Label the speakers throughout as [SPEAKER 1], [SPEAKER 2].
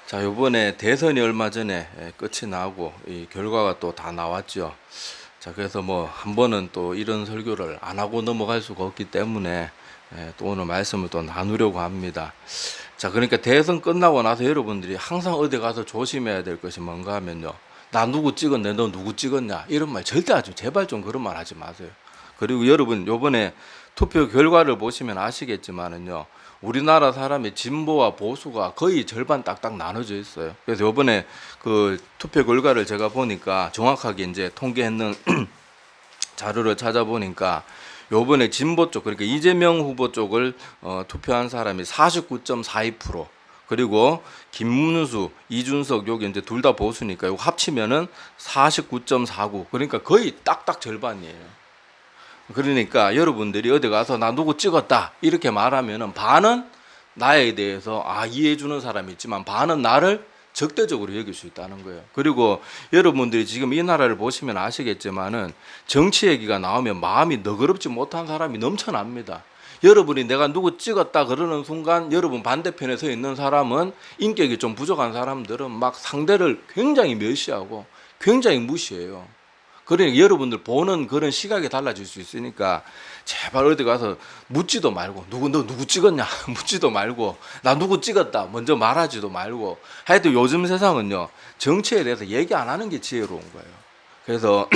[SPEAKER 1] 자, 요번에 대선이 얼마 전에 끝이 나고 이 결과가 또 다 나왔죠. 자, 그래서 뭐 한 번은 또 이런 설교를 안 하고 넘어갈 수가 없기 때문에 또 오늘 말씀을 또 나누려고 합니다. 자, 그러니까 대선 끝나고 나서 여러분들이 항상 어디 가서 조심해야 될 것이 뭔가 하면요. 나 누구 찍었네, 너 누구 찍었냐, 이런 말 절대 하지, 제발 좀 그런 말 하지 마세요. 그리고 여러분 요번에 투표 결과를 보시면 아시겠지만은요. 우리나라 사람의 진보와 보수가 거의 절반 딱딱 나눠져 있어요. 그래서 요번에 그 투표 결과를 제가 보니까 정확하게 이제 통계했는 자료를 찾아보니까 요번에 진보 쪽, 그러니까 이재명 후보 쪽을 투표한 사람이 49.42%, 그리고 김문수, 이준석 여기 이제 둘 다 보수니까 이거 합치면은 49.49, 그러니까 거의 딱딱 절반이에요. 그러니까 여러분들이 어디 가서 나 누구 찍었다 이렇게 말하면은 반은 나에 대해서 이해해 주는 사람이 있지만 반은 나를 적대적으로 여길 수 있다는 거예요. 그리고 여러분들이 지금 이 나라를 보시면 아시겠지만은 정치 얘기가 나오면 마음이 너그럽지 못한 사람이 넘쳐납니다. 여러분이 내가 누구 찍었다 그러는 순간 여러분 반대편에 서 있는 사람은 인격이 좀 부족한 사람들은 막 상대를 굉장히 멸시하고 굉장히 무시해요. 그러니까 여러분들 보는 그런 시각이 달라질 수 있으니까 제발 어디 가서 묻지도 말고 너 누구 찍었냐 묻지도 말고 나 누구 찍었다 먼저 말하지도 말고, 하여튼 요즘 세상은요 정치에 대해서 얘기 안 하는 게 지혜로운 거예요. 그래서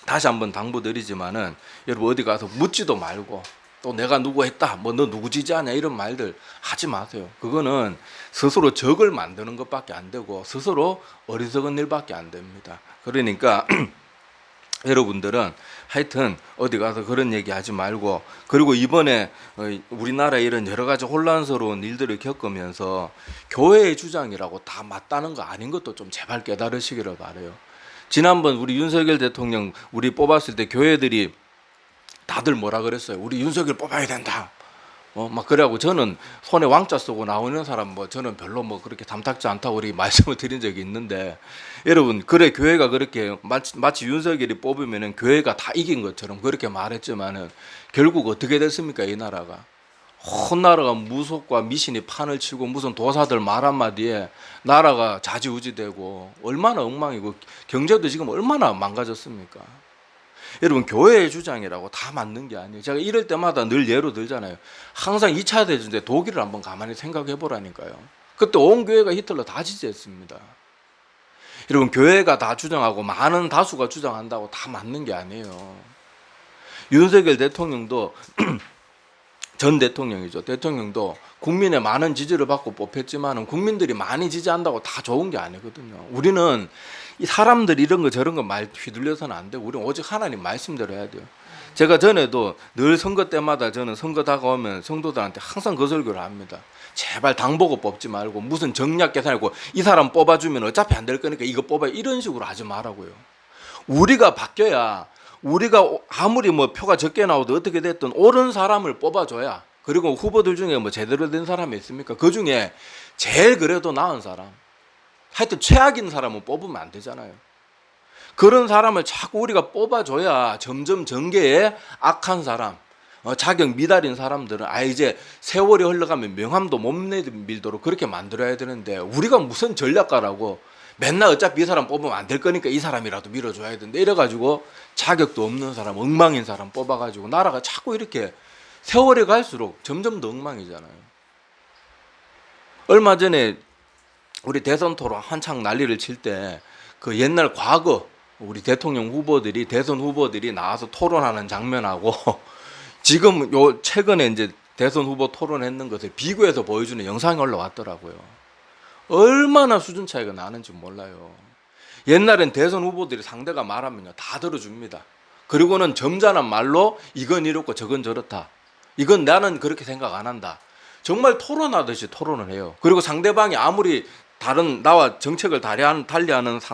[SPEAKER 1] 다시 한번 당부드리지만은 여러분 어디 가서 묻지도 말고 또 내가 누구 했다 뭐 너 누구 지지하냐 이런 말들 하지 마세요. 그거는 스스로 적을 만드는 것밖에 안 되고 스스로 어리석은 일밖에 안 됩니다. 그러니까 여러분들은 하여튼 어디 가서 그런 얘기 하지 말고, 그리고 이번에 우리나라에 이런 여러 가지 혼란스러운 일들을 겪으면서 교회의 주장이라고 다 맞다는 거 아닌 것도 좀 제발 깨달으시기를 바라요. 지난번 우리 윤석열 대통령 우리 뽑았을 때 교회들이 다들 뭐라 그랬어요? 우리 윤석열 뽑아야 된다. 막 그래갖고 저는 손에 왕자 쓰고 나오는 사람 뭐 저는 별로 뭐 그렇게 탐탁지 않다고 우리 말씀을 드린 적이 있는데, 여러분 그래 교회가 그렇게 마치 윤석열이 뽑으면은 교회가 다 이긴 것처럼 그렇게 말했지만은 결국 어떻게 됐습니까? 이 나라가 온 나라가 무속과 미신이 판을 치고 무슨 도사들 말 한마디에 나라가 좌지우지되고 얼마나 엉망이고 경제도 지금 얼마나 망가졌습니까? 여러분 교회의 주장이라고 다 맞는 게 아니에요. 제가 이럴 때마다 늘 예로 들잖아요. 항상 2차 대전 때 독일을 한번 가만히 생각해 보라니까요. 그때 온 교회가 히틀러 다 지지했습니다. 여러분 교회가 다 주장하고 많은 다수가 주장한다고 다 맞는 게 아니에요. 윤석열 대통령도 전 대통령이죠. 대통령도 국민의 많은 지지를 받고 뽑혔지만 국민들이 많이 지지한다고 다 좋은 게 아니거든요. 우리는 이 사람들 이런 거 저런 거 말 휘둘려서는 안 되고 우리는 오직 하나님 말씀대로 해야 돼요. 제가 전에도 늘 선거 때마다 저는 선거 다가오면 성도들한테 항상 그 설교를 합니다. 제발 당 보고 뽑지 말고 무슨 정략 계산하고 이 사람 뽑아주면 어차피 안 될 거니까 이거 뽑아 이런 식으로 하지 말라고요. 우리가 바뀌어야, 우리가 아무리 뭐 표가 적게 나오도 어떻게 됐든 옳은 사람을 뽑아줘야, 그리고 후보들 중에 뭐 제대로 된 사람이 있습니까? 그 중에 제일 그래도 나은 사람, 하여튼 최악인 사람은 뽑으면 안 되잖아요. 그런 사람을 자꾸 우리가 뽑아줘야 점점 전개에 악한 사람, 자격 미달인 사람들은 이제 세월이 흘러가면 명함도 못 내밀도록 그렇게 만들어야 되는데, 우리가 무슨 전략가라고 맨날 어차피 이 사람 뽑으면 안 될 거니까 이 사람이라도 밀어줘야 되는데 이래가지고 자격도 없는 사람, 엉망인 사람 뽑아가지고 나라가 자꾸 이렇게 세월이 갈수록 점점 더 엉망이잖아요. 얼마 전에 우리 대선 토론 한창 난리를 칠 때 그 옛날 과거 우리 대통령 후보들이, 대선 후보들이 나와서 토론하는 장면하고 지금 요 최근에 이제 대선 후보 토론했는 것을 비교해서 보여주는 영상이 올라왔더라고요. 얼마나 수준 차이가 나는지 몰라요. 옛날엔 대선 후보들이 상대가 말하면 다 들어줍니다. 그리고는 점잖은 말로 이건 이렇고 저건 저렇다, 이건 나는 그렇게 생각 안 한다, 정말 토론하듯이 토론을 해요. 그리고 상대방이 아무리 다른 나와 정책을 달리하는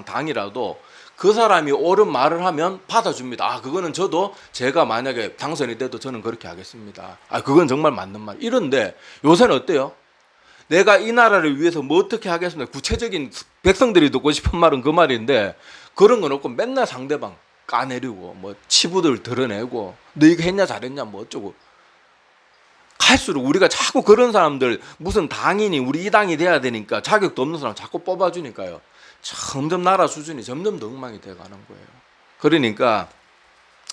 [SPEAKER 1] 당이라도 그 사람이 옳은 말을 하면 받아줍니다. 그거는 저도 제가 만약에 당선이 돼도 저는 그렇게 하겠습니다. 그건 정말 맞는 말. 이런데 요새는 어때요? 내가 이 나라를 위해서 뭐 어떻게 하겠습니까? 구체적인 백성들이 듣고 싶은 말은 그 말인데 그런 건 없고 맨날 상대방 까내리고 뭐 치부들 드러내고 너 이거 했냐 잘했냐 뭐 어쩌고 할수록 우리가 자꾸 그런 사람들, 무슨 당인이 우리 이 당이 돼야 되니까 자격도 없는 사람 자꾸 뽑아주니까요, 점점 나라 수준이 점점 더 엉망이 돼가는 거예요. 그러니까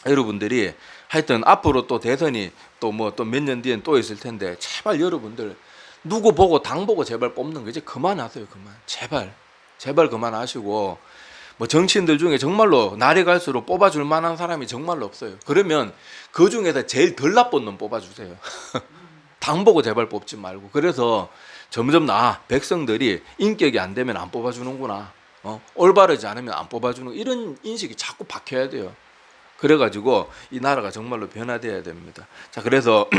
[SPEAKER 1] 여러분들이 하여튼 앞으로 또 대선이 또 뭐 또 몇 년 뒤엔 또 있을 텐데, 제발 여러분들 누구 보고 당 보고 제발 뽑는 거 이제 그만하세요. 제발 그만하시고, 뭐 정치인들 중에 정말로 날이 갈수록 뽑아줄 만한 사람이 정말로 없어요. 그러면 그 중에서 제일 덜 나쁜 놈 뽑아주세요. 당 보고 제발 뽑지 말고. 그래서 점점 백성들이 인격이 안 되면 안 뽑아주는구나, 올바르지 않으면 안 뽑아주는, 이런 인식이 자꾸 박혀야 돼요. 그래가지고 이 나라가 정말로 변화돼야 됩니다. 자, 그래서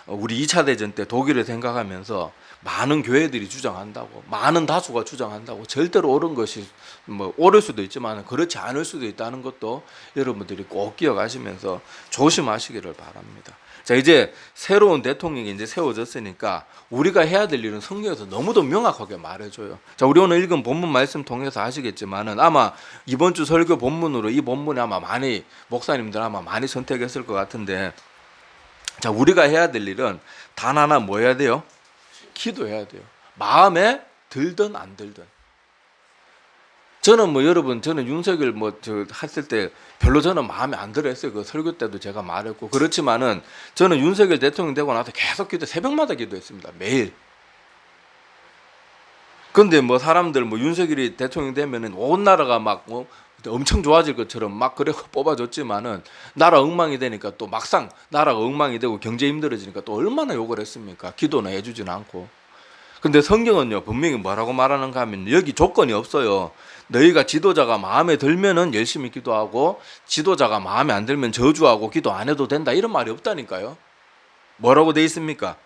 [SPEAKER 1] 우리 2차 대전 때 독일을 생각하면서 많은 교회들이 주장한다고, 많은 다수가 주장한다고, 절대로 옳은 것이 뭐 옳을 수도 있지만 그렇지 않을 수도 있다는 것도 여러분들이 꼭 기억하시면서 조심하시기를 바랍니다. 자, 이제 새로운 대통령이 이제 세워졌으니까 우리가 해야 될 일은 성경에서 너무도 명확하게 말해줘요. 자, 우리 오늘 읽은 본문 말씀 통해서 아시겠지만은 아마 이번 주 설교 본문으로 이 본문에 아마 많이 목사님들 아마 많이 선택했을 것 같은데, 자, 우리가 해야 될 일은 단 하나, 뭐 해야 돼요? 기도해야 돼요. 마음에 들든 안 들든. 저는 뭐 여러분, 저는 윤석열 했을 때 별로 저는 마음에 안 들어 했어요. 그 설교 때도 제가 말했고. 그렇지만은 저는 윤석열 대통령 되고 나서 계속 새벽마다 기도했습니다. 매일. 근데 뭐 사람들 윤석열이 대통령 되면은 온 나라가 막 엄청 좋아질 것처럼 막 그래 뽑아줬지만은 나라 엉망이 되니까 또 막상 나라가 엉망이 되고 경제 힘들어지니까 또 얼마나 욕을 했습니까? 기도는 해주진 않고. 근데 성경은요, 분명히 뭐라고 말하는가 하면 여기 조건이 없어요. 너희가 지도자가 마음에 들면은 열심히 기도하고, 지도자가 마음에 안 들면 저주하고 기도 안 해도 된다, 이런 말이 없다니까요. 뭐라고 돼 있습니까?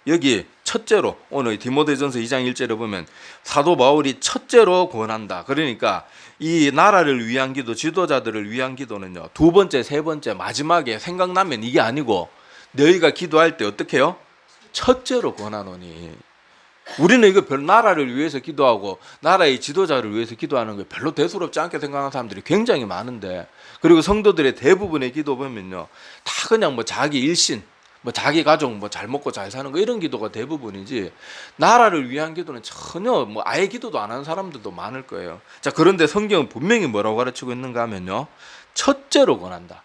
[SPEAKER 1] 여기 첫째로 오늘 디모데전서 2장 1절에 보면 사도 바울이 첫째로 권한다. 그러니까 이 나라를 위한 기도, 지도자들을 위한 기도는요, 두 번째, 세 번째, 마지막에 생각나면 이게 아니고 너희가 기도할 때 어떻게 해요? 첫째로 권하노니. 우리는 이거 나라를 위해서 기도하고 나라의 지도자를 위해서 기도하는 거 별로 대수롭지 않게 생각하는 사람들이 굉장히 많은데, 그리고 성도들의 대부분의 기도 보면요, 다 그냥 자기 일신, 자기 가족 잘 먹고 잘 사는 거, 이런 기도가 대부분이지 나라를 위한 기도는 전혀 아예 기도도 안 하는 사람들도 많을 거예요. 자, 그런데 성경은 분명히 뭐라고 가르치고 있는가 하면요, 첫째로 권한다.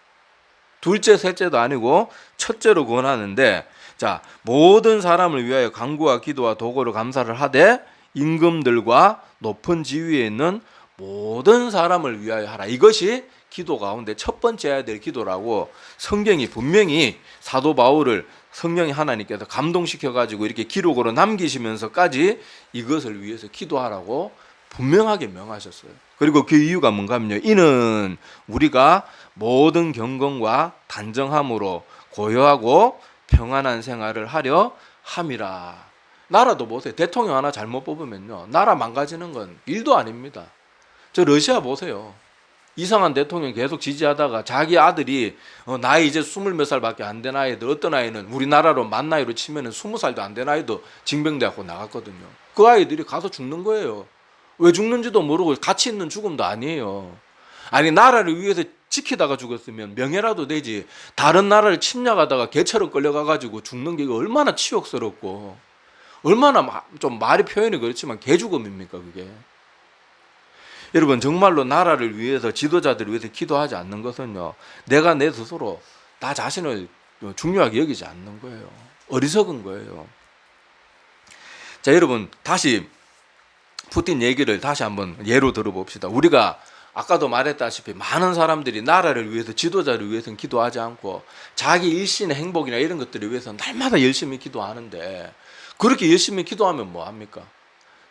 [SPEAKER 1] 둘째, 셋째도 아니고 첫째로 권하는데, 자, 모든 사람을 위하여 간구와 기도와 도구로 감사를 하되 임금들과 높은 지위에 있는 모든 사람을 위하여 하라. 이것이 기도 가운데 첫 번째 해야 될 기도라고 성경이 분명히 사도 바울을 성령이 하나님께서 감동시켜가지고 이렇게 기록으로 남기시면서까지 이것을 위해서 기도하라고 분명하게 명하셨어요. 그리고 그 이유가 뭔가 하면요, 이는 우리가 모든 경건과 단정함으로 고요하고 평안한 생활을 하려 함이라. 나라도 보세요. 대통령 하나 잘못 뽑으면요, 나라 망가지는 건 일도 아닙니다. 저 러시아 보세요. 이상한 대통령 계속 지지하다가 자기 아들이 나이 이제 20몇 살밖에 안 된 아이들, 어떤 아이는 우리나라로 만 나이로 치면은 20살도 안 된 아이도 징병대학교 나갔거든요. 그 아이들이 가서 죽는 거예요. 왜 죽는지도 모르고 가치 있는 죽음도 아니에요. 아니, 나라를 위해서 지키다가 죽었으면 명예라도 되지, 다른 나라를 침략하다가 개처럼 끌려가가지고 죽는 게 얼마나 치욕스럽고, 얼마나 좀 말이 표현이 그렇지만 개죽음입니까 그게. 여러분, 정말로 나라를 위해서, 지도자들을 위해서 기도하지 않는 것은요, 내가 내 스스로 나 자신을 중요하게 여기지 않는 거예요. 어리석은 거예요. 자, 여러분, 다시 푸틴 얘기를 다시 한번 예로 들어봅시다. 우리가 아까도 말했다시피 많은 사람들이 나라를 위해서, 지도자를 위해서는 기도하지 않고 자기 일신의 행복이나 이런 것들을 위해서 날마다 열심히 기도하는데, 그렇게 열심히 기도하면 뭐합니까?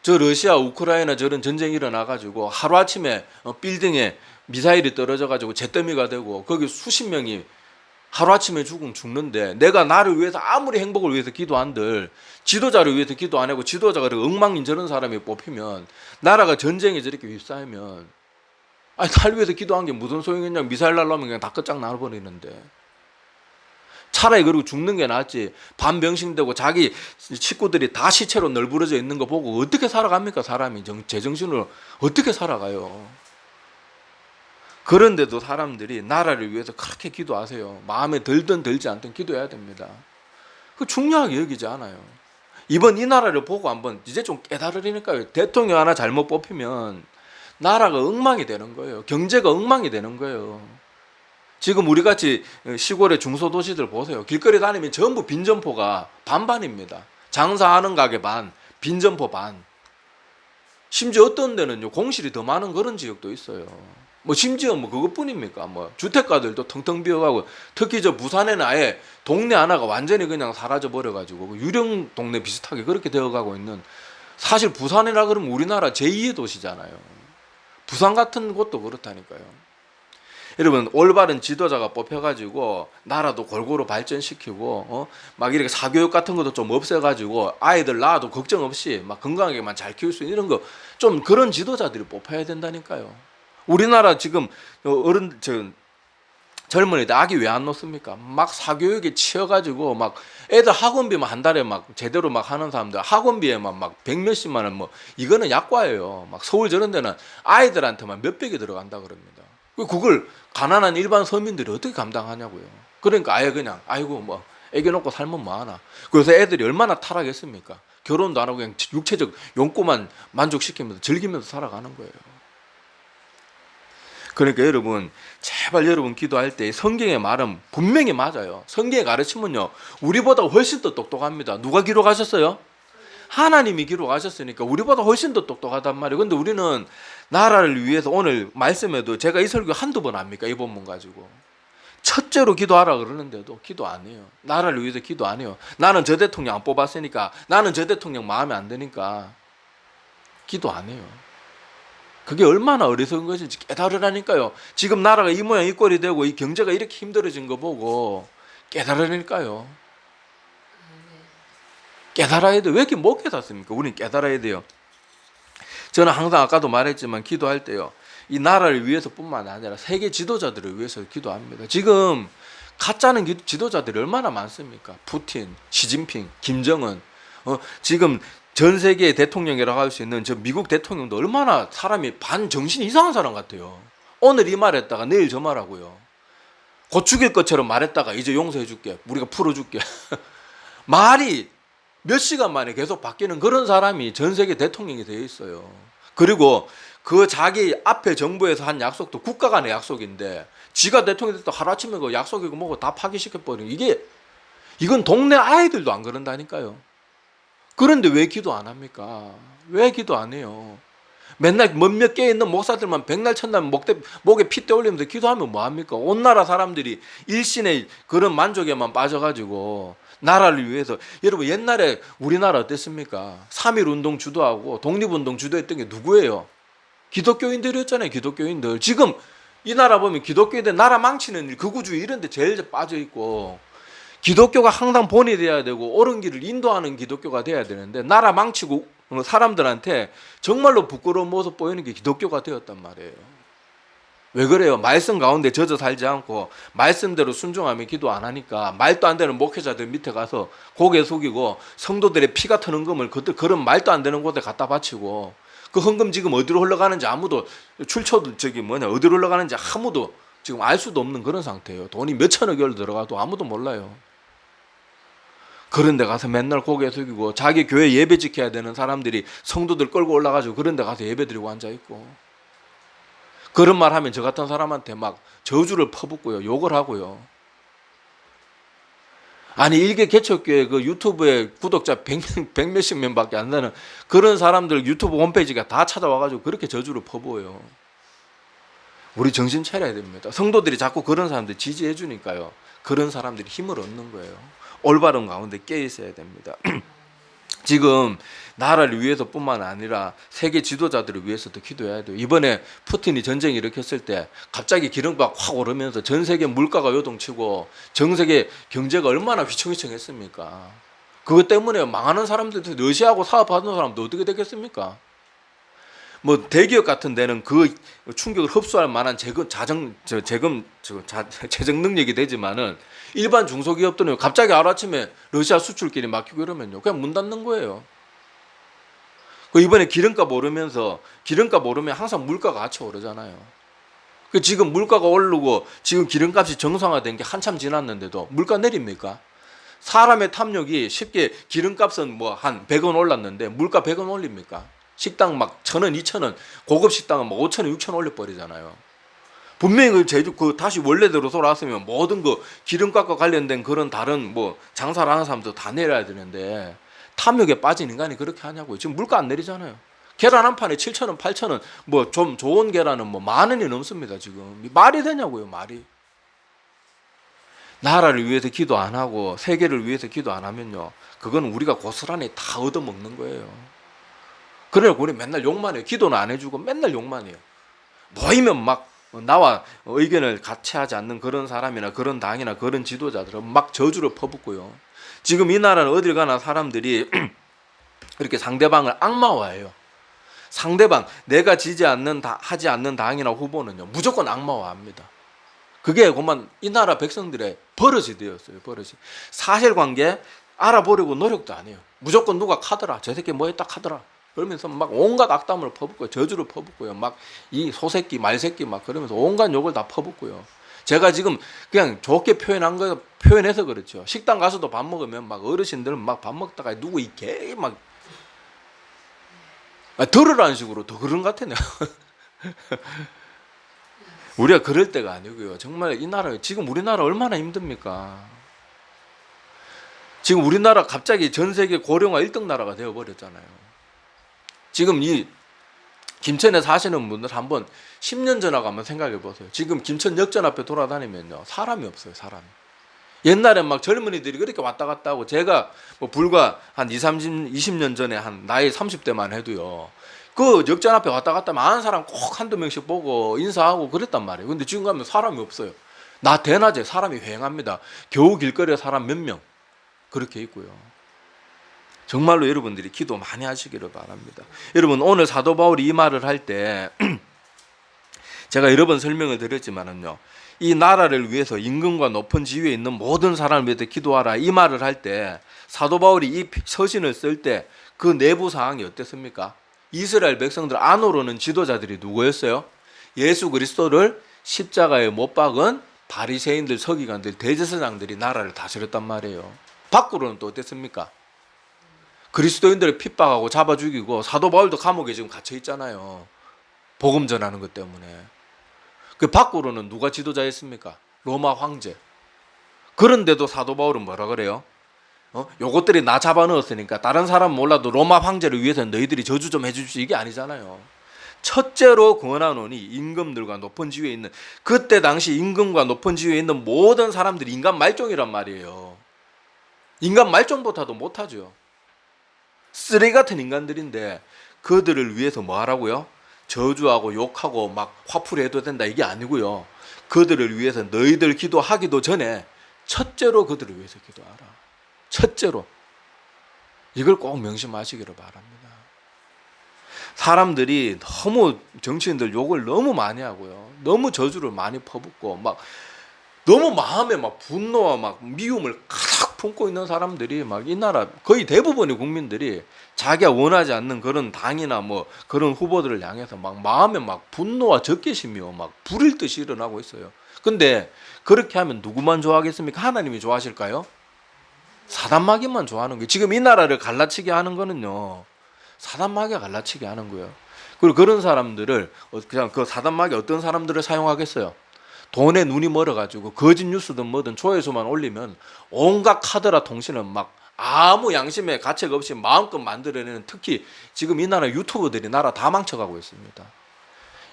[SPEAKER 1] 저 러시아, 우크라이나 저런 전쟁이 일어나가지고 하루아침에 빌딩에 미사일이 떨어져가지고 잿더미가 되고 거기 수십 명이 하루아침에 죽는데, 내가 나를 위해서 아무리 행복을 위해서 기도한들 지도자를 위해서 기도 안 하고 지도자가 엉망인 저런 사람이 뽑히면, 나라가 전쟁에 저렇게 휩싸이면, 아니, 날 위해서 기도한 게 무슨 소용이냐. 미사일 날라오면 그냥 다 끝장나버리는데. 차라리 그러고 죽는 게 낫지. 반병신되고 자기 식구들이 다 시체로 널브러져 있는 거 보고 어떻게 살아갑니까? 사람이 제정신으로 어떻게 살아가요? 그런데도 사람들이 나라를 위해서 그렇게 기도하세요. 마음에 들든 들지 않든 기도해야 됩니다. 그 중요하게 여기지 않아요. 이번 이 나라를 보고 한번 이제 좀 깨달으니까요. 대통령 하나 잘못 뽑히면 나라가 엉망이 되는 거예요. 경제가 엉망이 되는 거예요. 지금 우리 같이 시골의 중소도시들 보세요. 길거리 다니면 전부 빈점포가 반반입니다. 장사하는 가게 반, 빈점포 반. 심지어 어떤 데는요, 공실이 더 많은 그런 지역도 있어요. 뭐 심지어 뭐 그것뿐입니까? 뭐 주택가들도 텅텅 비어가고, 특히 저 부산에는 아예 동네 하나가 완전히 그냥 사라져 버려가지고 유령 동네 비슷하게 그렇게 되어가고 있는, 사실 부산이라 그러면 우리나라 제2의 도시잖아요. 부산 같은 곳도 그렇다니까요. 여러분, 올바른 지도자가 뽑혀가지고 나라도 골고루 발전시키고 막 이렇게 사교육 같은 것도 좀 없애가지고 아이들 낳아도 걱정 없이 막 건강하게만 잘 키울 수 있는 이런 거, 좀 그런 지도자들이 뽑혀야 된다니까요. 우리나라 지금 젊은이들 아기 왜 안 놓습니까? 막 사교육에 치여가지고 막 애들 학원비만 한 달에 막 제대로 막 하는 사람들 학원비에만 막 100몇십만 원, 뭐 이거는 약과예요. 막 서울 저런 데는 아이들한테만 몇백이 들어간다 그럽니다. 그걸 가난한 일반 서민들이 어떻게 감당하냐고요. 그러니까 아예 그냥 아이고 뭐 애기 놓고 살면 뭐하나. 그래서 애들이 얼마나 타락했습니까? 결혼도 안 하고 그냥 육체적 욕구만 만족시키면서 즐기면서 살아가는 거예요. 그러니까 여러분, 제발 여러분 기도할 때 성경의 말은 분명히 맞아요. 성경의 가르침은요, 우리보다 훨씬 더 똑똑합니다. 누가 기록하셨어요? 하나님이 기록하셨으니까 우리보다 훨씬 더 똑똑하단 말이에요. 근데 우리는 나라를 위해서, 오늘 말씀에도 제가 이 설교 한두 번 합니까? 이 본문 가지고. 첫째로 기도하라 그러는데도 기도 안 해요. 나라를 위해서 기도 안 해요. 나는 저 대통령 안 뽑았으니까, 나는 저 대통령 마음에 안 드니까 기도 안 해요. 그게 얼마나 어리석은 것인지 깨달으라니까요. 지금 나라가 이 모양 이 꼴이 되고 이 경제가 이렇게 힘들어진 거 보고 깨달으라니까요. 깨달아야 돼요. 왜 이렇게 못 깨닫습니까? 우리는 깨달아야 돼요. 저는 항상 아까도 말했지만 기도할 때요, 이 나라를 위해서뿐만 아니라 세계 지도자들을 위해서 기도합니다. 지금 가짜는 지도자들이 얼마나 많습니까? 푸틴, 시진핑, 김정은, 지금 전 세계의 대통령이라고 할 수 있는 저 미국 대통령도 얼마나 사람이 반정신 이상한 사람 같아요. 오늘 이 말했다가 내일 저 말하고요. 곧 죽일 것처럼 말했다가 이제 용서해 줄게, 우리가 풀어줄게. 말이 몇 시간 만에 계속 바뀌는 그런 사람이 전 세계 대통령이 되어 있어요. 그리고 그 자기 앞에 정부에서 한 약속도 국가 간의 약속인데 지가 대통령 됐다 하루아침에 그 약속이고 뭐고 다 파기시켜버리는, 이건 동네 아이들도 안 그런다니까요. 그런데 왜 기도 안 합니까? 왜 기도 안 해요? 맨날 몇몇 개 있는 목사들만 백날 첫날 목에 핏대 올리면서 기도하면 뭐합니까? 온 나라 사람들이 일신의 그런 만족에만 빠져가지고 나라를 위해서. 여러분, 옛날에 우리나라 어땠습니까? 3.1운동 주도하고 독립운동 주도했던 게 누구예요? 기독교인들이었잖아요. 기독교인들. 지금 이 나라 보면 기독교인들 나라 망치는 일, 극우주의 이런 데 제일 빠져있고, 기독교가 항상 본이 돼야 되고 옳은 길을 인도하는 기독교가 돼야 되는데 나라 망치고 사람들한테 정말로 부끄러운 모습 보이는 게 기독교가 되었단 말이에요. 왜 그래요? 말씀 가운데 젖어 살지 않고 말씀대로 순종하며 기도 안 하니까 말도 안 되는 목회자들 밑에 가서 고개 숙이고 성도들의 피가 트는 금을 그런 말도 안 되는 곳에 갖다 바치고, 그 헌금 지금 어디로 흘러가는지 아무도, 출처도 어디로 흘러가는지 아무도 지금 알 수도 없는 그런 상태예요. 돈이 몇천억이 들어가도 아무도 몰라요. 그런 데 가서 맨날 고개 숙이고, 자기 교회 예배 지켜야 되는 사람들이 성도들 끌고 올라가지고 그런 데 가서 예배 드리고 앉아있고, 그런 말 하면 저 같은 사람한테 막 저주를 퍼붓고요, 욕을 하고요. 아니, 일개 개척교회 그 유튜브에 구독자 100 몇십 명밖에 안 되는 그런 사람들 유튜브 홈페이지가 다 찾아와가지고 그렇게 저주를 퍼부어요. 우리 정신 차려야 됩니다. 성도들이 자꾸 그런 사람들 지지해 주니까요, 그런 사람들이 힘을 얻는 거예요. 올바른 가운데 깨 있어야 됩니다. 지금 나라를 위해서뿐만 아니라 세계 지도자들을 위해서도 기도해야 돼요. 이번에 푸틴이 전쟁 일으켰을 때 갑자기 기름값 확 오르면서 전 세계 물가가 요동치고 전 세계 경제가 얼마나 휘청휘청했습니까? 그것 때문에 망하는 사람들도, 러시아하고 사업하는 사람도 어떻게 되겠습니까? 뭐 대기업 같은 데는 그 충격을 흡수할 만한 재정 능력이 되지만은 일반 중소기업들은 갑자기 하루아침에 러시아 수출길이 막히고 이러면요, 그냥 문 닫는 거예요. 그 이번에 기름값 오르면 항상 물가가 같이 오르잖아요. 그 지금 물가가 오르고 지금 기름값이 정상화된 게 한참 지났는데도 물가 내립니까? 사람의 탐욕이 쉽게 기름값은 뭐 한 100원 올랐는데 물가 100원 올립니까? 식당 막 1,000원, 2,000원, 고급 식당은 뭐 5,000원, 6,000원 올려버리잖아요. 분명히 그 제주 그 다시 원래대로 돌아왔으면 모든 그 기름값과 관련된 그런 다른 뭐 장사를 하는 사람도 다 내려야 되는데 탐욕에 빠진 인간이 그렇게 하냐고요. 지금 물가 안 내리잖아요. 계란 한 판에 7,000원, 8,000원, 뭐 좀 좋은 계란은 뭐 10,000원이 넘습니다. 지금 말이 되냐고요, 말이. 나라를 위해서 기도 안 하고 세계를 위해서 기도 안 하면요, 그건 우리가 고스란히 다 얻어먹는 거예요. 그러니까 우리 맨날 욕만 해요. 기도는 안 해주고 맨날 욕만 해요. 모이면 막 나와 의견을 같이 하지 않는 그런 사람이나 그런 당이나 그런 지도자들은 막 저주를 퍼붓고요. 지금 이 나라는 어딜 가나 사람들이 이렇게 상대방을 악마화해요. 상대방, 내가 하지 않는 당이나 후보는요, 무조건 악마화합니다. 그게 그만 이 나라 백성들의 버릇이 되었어요. 버릇이. 사실관계 알아보려고 노력도 안 해요. 무조건 누가 카더라, 저 새끼 뭐 했다 카더라, 그러면서 막 온갖 악담을 퍼붓고요. 저주를 퍼붓고요. 막 이 소새끼, 말새끼 막 그러면서 온갖 욕을 다 퍼붓고요. 제가 지금 그냥 좋게 표현해서 그렇죠. 식당 가서도 밥 먹으면 막 어르신들은 막 밥 먹다가 누구 이 개 막 들으라는 식으로 더 그런 것 같아요. 우리가 그럴 때가 아니고요. 정말 이 나라, 지금 우리나라 얼마나 힘듭니까? 지금 우리나라 갑자기 전 세계 고령화 1등 나라가 되어버렸잖아요. 지금 이 김천에 사시는 분들 한번 10년 전하고 한번 생각해 보세요. 지금 김천 역전 앞에 돌아다니면요, 사람이 없어요. 사람이. 옛날엔 막 젊은이들이 그렇게 왔다 갔다 하고, 제가 뭐 불과 한 20년 전에 한 나이 30대만 해도요, 그 역전 앞에 왔다 갔다 하면 아는 사람 꼭 한두 명씩 보고 인사하고 그랬단 말이에요. 근데 지금 가면 사람이 없어요. 낮 대낮에 사람이 휑합니다. 겨우 길거리에 사람 몇 명 그렇게 있고요. 정말로 여러분들이 기도 많이 하시기를 바랍니다. 여러분, 오늘 사도 바울이 이 말을 할 때 제가 여러 번 설명을 드렸지만은요, 이 나라를 위해서 임금과 높은 지위에 있는 모든 사람을 위해서 기도하라, 이 말을 할 때 사도 바울이 이 서신을 쓸 때 그 내부 상황이 어땠습니까? 이스라엘 백성들 안으로는 지도자들이 누구였어요? 예수 그리스도를 십자가에 못 박은 바리새인들, 서기관들, 대제사장들이 나라를 다스렸단 말이에요. 밖으로는 또 어땠습니까? 그리스도인들을 핍박하고 잡아 죽이고, 사도 바울도 감옥에 지금 갇혀 있잖아요. 복음 전하는 것 때문에. 그 밖으로는 누가 지도자였습니까? 로마 황제. 그런데도 사도 바울은 뭐라 그래요? 요것들이 나 잡아 넣었으니까 다른 사람 몰라도 로마 황제를 위해서 너희들이 저주 좀 해주지, 이게 아니잖아요. 첫째로 권하노니 임금들과 높은 지위에 있는, 그때 당시 임금과 높은 지위에 있는 모든 사람들이 인간 말종이란 말이에요. 인간 말종보다도 못하죠. 쓰레기 같은 인간들인데 그들을 위해서 뭐 하라고요? 저주하고 욕하고 막 화풀이 해도 된다, 이게 아니고요. 그들을 위해서 너희들 기도하기도 전에 첫째로 그들을 위해서 기도하라. 첫째로. 이걸 꼭 명심하시기를 바랍니다. 사람들이 너무, 정치인들 욕을 너무 많이 하고요, 너무 저주를 많이 퍼붓고 막 너무 마음에 막 분노와 막 미움을 가득 품고 있는 사람들이 막 이 나라 거의 대부분의 국민들이 자기가 원하지 않는 그런 당이나 뭐 그런 후보들을 향해서 막 마음에 막 분노와 적개심이요 막 불일 듯이 일어나고 있어요. 근데 그렇게 하면 누구만 좋아하겠습니까? 하나님이 좋아하실까요? 사단마귀만 좋아하는 거예요. 지금 이 나라를 갈라치게 하는 거는요, 사단마귀가 갈라치게 하는 거예요. 그리고 그런 사람들을 그냥 그 사단마귀 어떤 사람들을 사용하겠어요? 돈에 눈이 멀어가지고 거짓 뉴스든 뭐든 조회수만 올리면 온갖 카드라 통신은 막 아무 양심의 가책 없이 마음껏 만들어내는, 특히 지금 이 나라 유튜버들이 나라 다 망쳐가고 있습니다.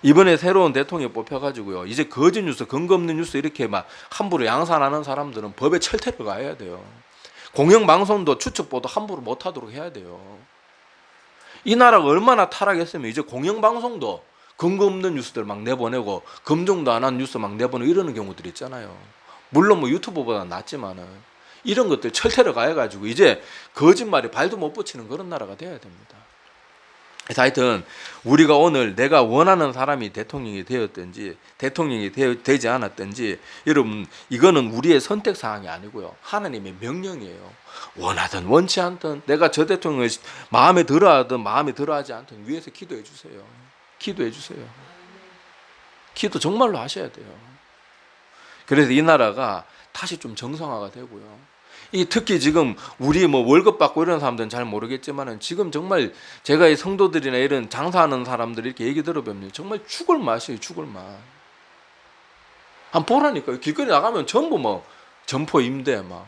[SPEAKER 1] 이번에 새로운 대통령이 뽑혀가지고요, 이제 거짓 뉴스, 근거 없는 뉴스 이렇게 막 함부로 양산하는 사람들은 법에 철퇴를 가해야 돼요. 공영방송도 추측보도 함부로 못하도록 해야 돼요. 이 나라가 얼마나 타락했으면 이제 공영방송도 근거 없는 뉴스들 막 내보내고 검증도 안 한 뉴스 막 내보내고 이러는 경우들 있잖아요. 물론 뭐 유튜브보다 낫지만은 이런 것들 철퇴를 가해가지고 이제 거짓말이 발도 못 붙이는 그런 나라가 돼야 됩니다. 그래서 하여튼 우리가 오늘 내가 원하는 사람이 대통령이 되었든지 대통령이 되지 않았든지, 여러분 이거는 우리의 선택사항이 아니고요, 하나님의 명령이에요. 원하든 원치 않든 내가 저 대통령을 마음에 들어하든 마음에 들어하지 않든 위해서 기도해 주세요. 기도해 주세요. 기도 정말로 하셔야 돼요. 그래서 이 나라가 다시 좀 정상화가 되고요, 이 특히 지금 우리 뭐 월급 받고 이런 사람들은 잘 모르겠지만은 지금 정말 제가 이 성도들이나 이런 장사하는 사람들 이렇게 얘기 들어보면 정말 죽을 맛이에요, 죽을 맛. 한 보라니까요. 길거리 나가면 전부 뭐 점포 임대 막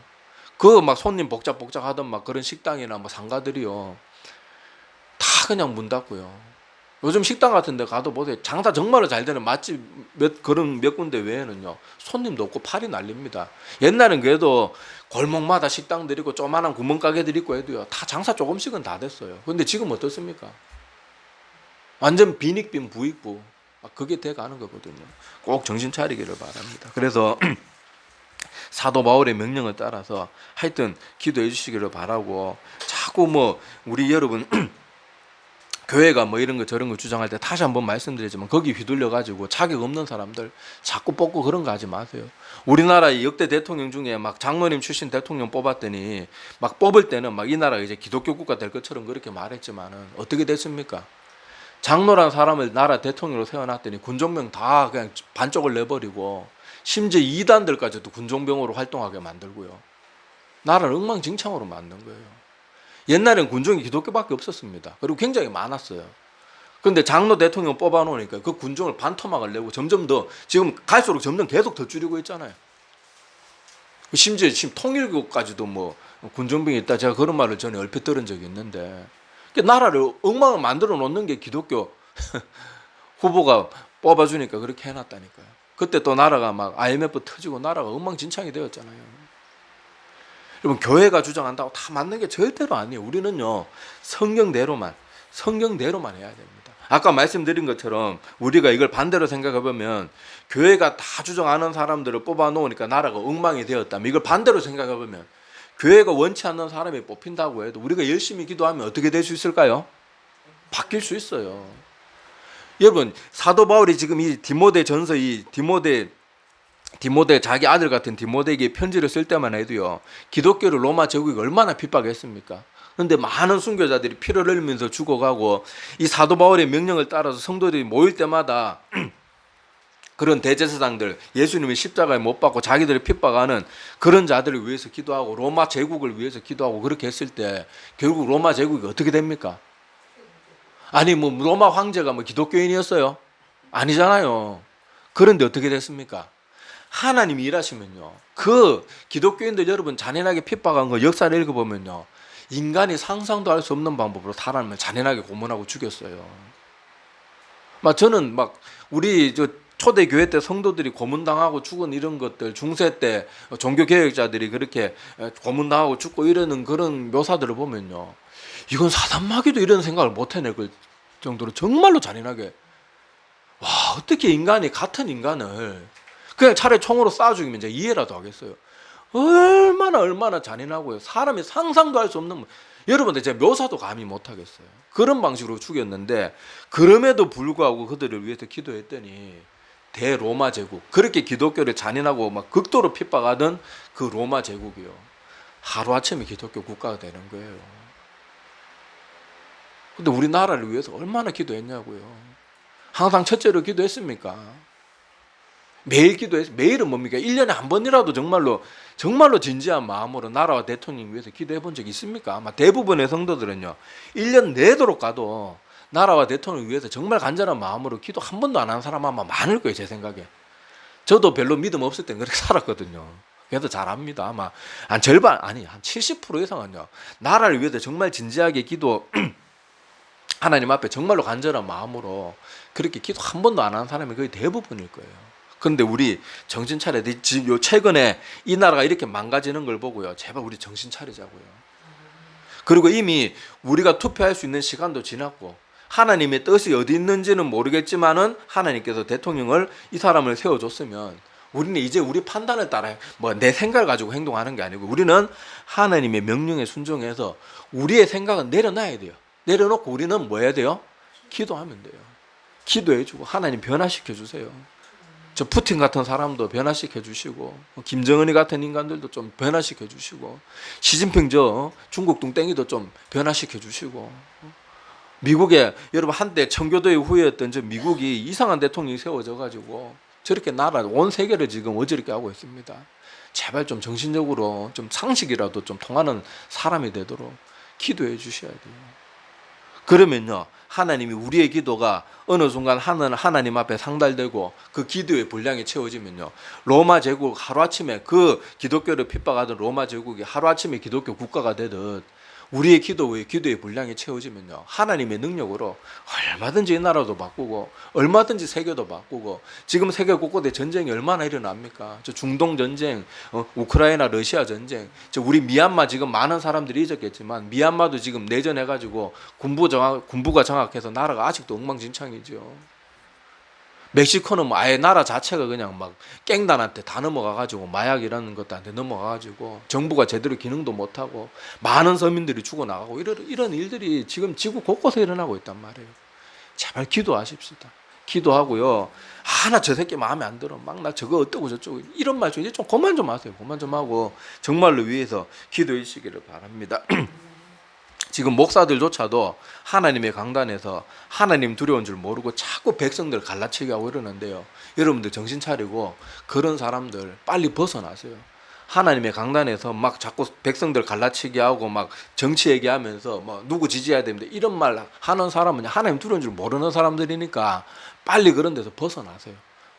[SPEAKER 1] 그 막 손님 복잡복잡 하던 막 그런 식당이나 뭐 상가들이요. 다 그냥 문 닫고요. 요즘 식당 같은 데 가도 보세요. 장사 정말로 잘 되는 맛집 그런 몇 군데 외에는요. 손님도 없고 팔이 날립니다. 옛날엔 그래도 골목마다 식당들 있고 조그만한 구멍가게들 있고 해도요. 다 장사 조금씩은 다 됐어요. 근데 지금 어떻습니까? 완전 빈익빈 부익부. 그게 돼가는 거거든요. 꼭 정신 차리기를 바랍니다. 그래서 사도 바울의 명령을 따라서 하여튼 기도해 주시기를 바라고 자꾸 뭐 우리 여러분 교회가 뭐 이런 거 저런 거 주장할 때 다시 한번 말씀드리지만 거기 휘둘려 가지고 자격 없는 사람들 자꾸 뽑고 그런 거 하지 마세요. 우리나라 역대 대통령 중에 막 장로님 출신 대통령 뽑았더니 막 뽑을 때는 막 이 나라가 이제 기독교 국가 될 것처럼 그렇게 말했지만은 어떻게 됐습니까? 장로란 사람을 나라 대통령으로 세워놨더니 군종병 다 그냥 반쪽을 내버리고 심지어 이단들까지도 군종병으로 활동하게 만들고요. 나라를 엉망진창으로 만든 거예요. 옛날엔 군종이 기독교밖에 없었습니다. 그리고 굉장히 많았어요. 그런데 장로 대통령 뽑아놓으니까 그 군종을 반토막을 내고 점점 더 지금 갈수록 점점 계속 더 줄이고 있잖아요. 심지어 지금 통일교까지도 뭐 군종병이 있다 제가 그런 말을 전에 얼핏 들은 적이 있는데 나라를 엉망을 만들어 놓는 게 기독교 후보가 뽑아주니까 그렇게 해놨다니까요. 그때 또 나라가 막 IMF 터지고 나라가 엉망진창이 되었잖아요. 여러분 교회가 주장한다고 다 맞는 게 절대로 아니에요. 우리는요 성경대로만 해야 됩니다. 아까 말씀드린 것처럼 우리가 이걸 반대로 생각해 보면 교회가 다 주장하는 사람들을 뽑아 놓으니까 나라가 엉망이 되었다면 이걸 반대로 생각해 보면 교회가 원치 않는 사람이 뽑힌다고 해도 우리가 열심히 기도하면 어떻게 될 수 있을까요? 바뀔 수 있어요. 여러분 사도 바울이 지금 이 디모데 전서 이 디모데 자기 아들 같은 디모데에게 편지를 쓸 때만 해도요 기독교를 로마 제국이 얼마나 핍박했습니까? 그런데 많은 순교자들이 피를 흘리면서 죽어가고 이 사도 바울의 명령을 따라서 성도들이 모일 때마다 그런 대제사장들 예수님의 십자가에 못 박고 자기들을 핍박하는 그런 자들을 위해서 기도하고 로마 제국을 위해서 기도하고 그렇게 했을 때 결국 로마 제국이 어떻게 됩니까? 아니 뭐 로마 황제가 뭐 기독교인이었어요? 아니잖아요. 그런데 어떻게 됐습니까? 하나님이 일하시면요 그 기독교인들 여러분 잔인하게 핍박한 거 역사를 읽어보면요 인간이 상상도 할 수 없는 방법으로 사람을 잔인하게 고문하고 죽였어요. 막 저는 막 우리 저 초대 교회 때 성도들이 고문당하고 죽은 이런 것들 중세 때 종교 개혁자들이 그렇게 고문당하고 죽고 이러는 그런 묘사들을 보면요 이건 사단마귀도 이런 생각을 못 해낼 정도로 정말로 잔인하게 와 어떻게 인간이 같은 인간을 그냥 차라리 총으로 쏴 죽이면 이제 이해라도 하겠어요. 얼마나 잔인하고요. 사람이 상상도 할 수 없는 여러분들 제가 묘사도 감히 못 하겠어요. 그런 방식으로 죽였는데 그럼에도 불구하고 그들을 위해서 기도했더니 대로마 제국 그렇게 기독교를 잔인하고 막 극도로 핍박하던 그 로마 제국이요 하루아침에 기독교 국가가 되는 거예요. 근데 우리나라를 위해서 얼마나 기도했냐고요. 항상 첫째로 기도했습니까? 매일 기도했어요. 매일은 뭡니까? 1년에 한 번이라도 정말로 진지한 마음으로 나라와 대통령 위해서 기도해 본 적이 있습니까? 아마 대부분의 성도들은요 1년 내도록 가도 나라와 대통령을 위해서 정말 간절한 마음으로 기도 한 번도 안 한 사람 아마 많을 거예요. 제 생각에. 저도 별로 믿음 없을 땐 그렇게 살았거든요. 그래서 잘 압니다. 아마 한 절반 아니 한 70% 이상은요 나라를 위해서 정말 진지하게 기도 하나님 앞에 정말로 간절한 마음으로 그렇게 기도 한 번도 안 한 사람이 거의 대부분일 거예요. 그런데 우리 정신 차려야 돼. 지금 요 최근에 이 나라가 이렇게 망가지는 걸 보고요 제발 우리 정신 차리자고요. 그리고 이미 우리가 투표할 수 있는 시간도 지났고 하나님의 뜻이 어디 있는지는 모르겠지만은 하나님께서 대통령을 이 사람을 세워줬으면 우리는 이제 우리 판단을 따라 뭐 내 생각을 가지고 행동하는 게 아니고 우리는 하나님의 명령에 순종해서 우리의 생각은 내려놔야 돼요. 내려놓고 우리는 뭐 해야 돼요? 기도하면 돼요. 기도해주고 하나님 변화시켜 주세요. 저 푸틴 같은 사람도 변화시켜 주시고 김정은이 같은 인간들도 좀 변화시켜 주시고 시진핑 저 중국 뚱땡이도 좀 변화시켜 주시고 미국에 여러분 한때 청교도의 후예였던 저 미국이 이상한 대통령이 세워져 가지고 저렇게 나라 온 세계를 지금 어지럽게 하고 있습니다. 제발 좀 정신적으로 좀 상식이라도 좀 통하는 사람이 되도록 기도해 주셔야 돼요. 그러면요, 하나님이 우리의 기도가 어느 순간 하나님 앞에 상달되고 그 기도의 분량이 채워지면요, 로마 제국 하루아침에 그 기독교를 핍박하던 로마 제국이 하루아침에 기독교 국가가 되듯 우리의 기도의 분량이 채워지면요, 하나님의 능력으로 얼마든지 이 나라도 바꾸고 얼마든지 세계도 바꾸고, 지금 세계 곳곳에 전쟁이 얼마나 일어납니까? 저 중동 전쟁, 우크라이나 러시아 전쟁, 저 우리 미얀마 지금 많은 사람들이 잊었겠지만 미얀마도 지금 내전해가지고 군부가 장악해서 나라가 아직도 엉망진창이죠. 멕시코는 뭐 아예 나라 자체가 그냥 막 깽단한테 다 넘어가가지고 마약이라는 것한테 넘어가가지고 정부가 제대로 기능도 못하고 많은 서민들이 죽어나가고 이런 일들이 지금 지구 곳곳에 일어나고 있단 말이에요. 제발 기도하십시다. 기도하고요. 나 저 새끼 마음에 안 들어. 막 나 저거 어떠고 저쩌고 이런 말 좀 이제 좀 그만 좀 하세요. 그만 좀 하고 정말로 위해서 기도해 주시기를 바랍니다. 지금 목사들조차도 하나님의 강단에서 하나님 두려운 줄 모르고 자꾸 백성들 갈라치기 하고 이러는데요. 여러분들 정신 차리고 그런 사람들 빨리 벗어나세요. 하나님의 강단에서 막 자꾸 백성들 갈라치기 하고 막 정치 얘기하면서 뭐 누구 지지해야 됩니다, 이런 말 하는 사람은 하나님 두려운 줄 모르는 사람들이니까 빨리 그런 데서 벗어나세요.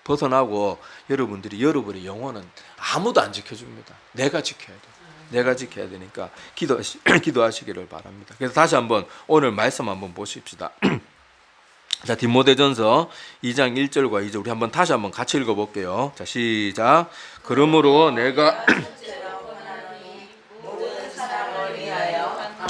[SPEAKER 1] 벗어나고 여러분들이 여러분의 영혼은 아무도 안 지켜줍니다. 내가 지켜야 돼요. 내가 지켜야 되니까 기도하시기를 바랍니다. 그래서 다시 한번 오늘 말씀 한번 보십시다. 자, 디모데전서 2장 1절과 2절 우리 한번 다시 한번 같이 읽어볼게요. 자, 시작. 그러므로 내가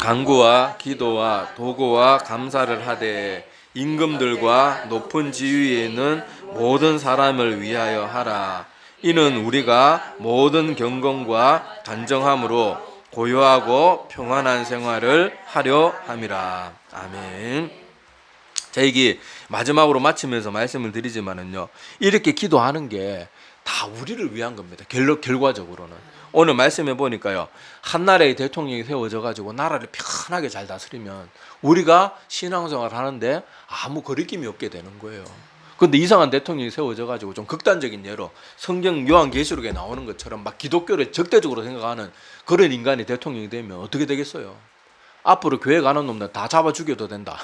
[SPEAKER 1] 간구와 기도와 도구와 감사를 하되 임금들과 높은 지위에 있는 모든 사람을 위하여 하라. 이는 우리가 모든 경건과 단정함으로 고요하고 평안한 생활을 하려 함이라. 아멘. 자, 이게 마지막으로 마치면서 말씀을 드리지만은요, 이렇게 기도하는 게 다 우리를 위한 겁니다. 결과적으로는 오늘 말씀해 보니까요, 한 나라의 대통령이 세워져 가지고 나라를 편하게 잘 다스리면 우리가 신앙생활 하는데 아무 거리낌이 없게 되는 거예요. 근데 이상한 대통령이 세워져 가지고 좀 극단적인 예로 성경 요한계시록에 나오는 것처럼 막 기독교를 적대적으로 생각하는 그런 인간이 대통령이 되면 어떻게 되겠어요? 앞으로 교회 가는 놈들 다 잡아 죽여도 된다.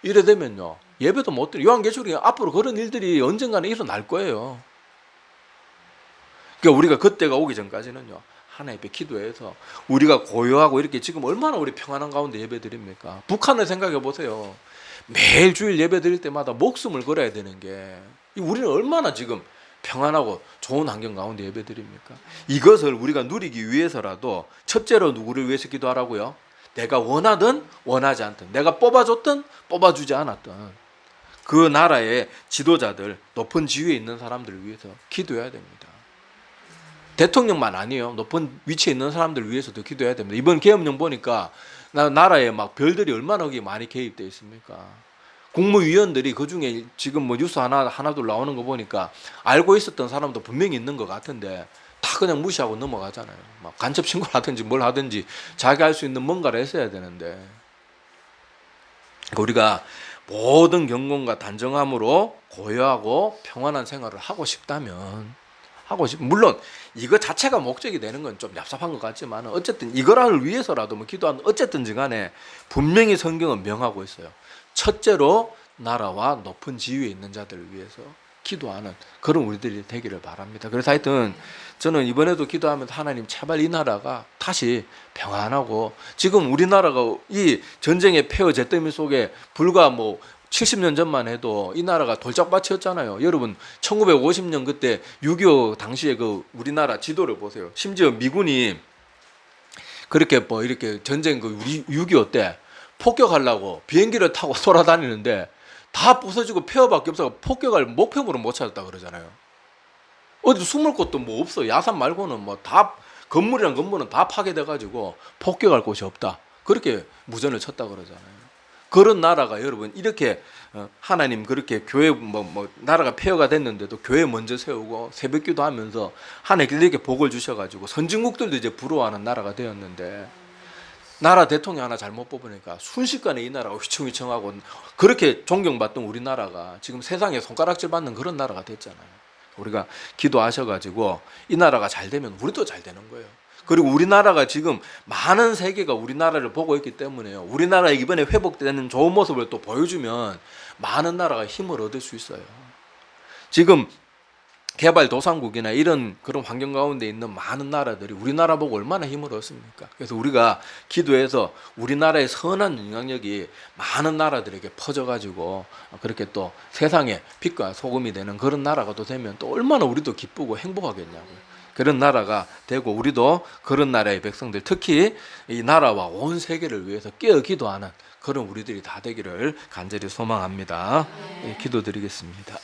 [SPEAKER 1] 이래 되면요, 예배도 못 드려. 요한계시록에 앞으로 그런 일들이 언젠가는 일어날 거예요. 그러니까 우리가 그때가 오기 전까지는요, 하나님 앞에 기도해서 우리가 고요하고 이렇게 지금 얼마나 우리 평안한 가운데 예배 드립니까? 북한을 생각해 보세요. 매일 주일 예배 드릴 때마다 목숨을 걸어야 되는 게, 우리는 얼마나 지금 평안하고 좋은 환경 가운데 예배 드립니까? 이것을 우리가 누리기 위해서라도 첫째로 누구를 위해서 기도하라고요? 내가 원하든 원하지 않든, 내가 뽑아줬든 뽑아주지 않았든 그 나라의 지도자들, 높은 지위에 있는 사람들을 위해서 기도해야 됩니다. 대통령만 아니에요. 높은 위치에 있는 사람들을 위해서도 기도해야 됩니다. 이번 계엄령 보니까 나라에 막 별들이 얼마나 많이 개입되어 있습니까? 국무위원들이 그중에 지금 뭐 뉴스 하나둘 나오는 거 보니까 알고 있었던 사람도 분명히 있는 것 같은데 다 그냥 무시하고 넘어가잖아요. 막 간첩 신고를 하든지 뭘 하든지 자기 할 수 있는 뭔가를 했어야 되는데, 우리가 모든 경건과 단정함으로 고요하고 평안한 생활을 하고 싶다면 물론 이거 자체가 목적이 되는 건 좀 얍삽한 것 같지만 어쨌든 이거를 위해서라도 뭐 기도하는, 어쨌든지 간에 분명히 성경은 명하고 있어요. 첫째로 나라와 높은 지위에 있는 자들을 위해서 기도하는 그런 우리들이 되기를 바랍니다. 그래서 하여튼 저는 이번에도 기도하면서 하나님 제발 이 나라가 다시 평안하고, 지금 우리나라가 이 전쟁의 폐허 잿더미 속에 불과 뭐 70년 전만 해도 이 나라가 돌짝밭이었잖아요. 여러분 1950년 그때 6.25 당시에 그 우리나라 지도를 보세요. 심지어 미군이 그렇게 뭐 이렇게 전쟁 그 6.25 때 폭격하려고 비행기를 타고 돌아다니는데 다 부서지고 폐허밖에 없어서 폭격할 목표물을 못 찾았다 그러잖아요. 어디 숨을 곳도 뭐 없어. 야산 말고는 뭐 다 건물이란 건물은 다 파괴돼가지고 폭격할 곳이 없다. 그렇게 무전을 쳤다 그러잖아요. 그런 나라가 여러분 이렇게 하나님 그렇게 교회 뭐 나라가 폐허가 됐는데도 교회 먼저 세우고 새벽기도 하면서 하나님께 이렇게 복을 주셔가지고 선진국들도 이제 부러워하는 나라가 되었는데, 나라 대통령 하나 잘못 뽑으니까 순식간에 이 나라가 휘청휘청하고 그렇게 존경받던 우리나라가 지금 세상에 손가락질 받는 그런 나라가 됐잖아요. 우리가 기도하셔가지고 이 나라가 잘 되면 우리도 잘 되는 거예요. 그리고 우리나라가 지금 많은 세계가 우리나라를 보고 있기 때문에요. 우리나라 이번에 회복되는 좋은 모습을 또 보여주면 많은 나라가 힘을 얻을 수 있어요. 지금 개발도상국이나 이런 그런 환경 가운데 있는 많은 나라들이 우리나라 보고 얼마나 힘을 얻습니까? 그래서 우리가 기도해서 우리나라의 선한 영향력이 많은 나라들에게 퍼져가지고 그렇게 또 세상에 빛과 소금이 되는 그런 나라가 또 되면 또 얼마나 우리도 기쁘고 행복하겠냐고요. 그런 나라가 되고 우리도 그런 나라의 백성들, 특히 이 나라와 온 세계를 위해서 깨어 기도하는 그런 우리들이 다 되기를 간절히 소망합니다. 기도드리겠습니다.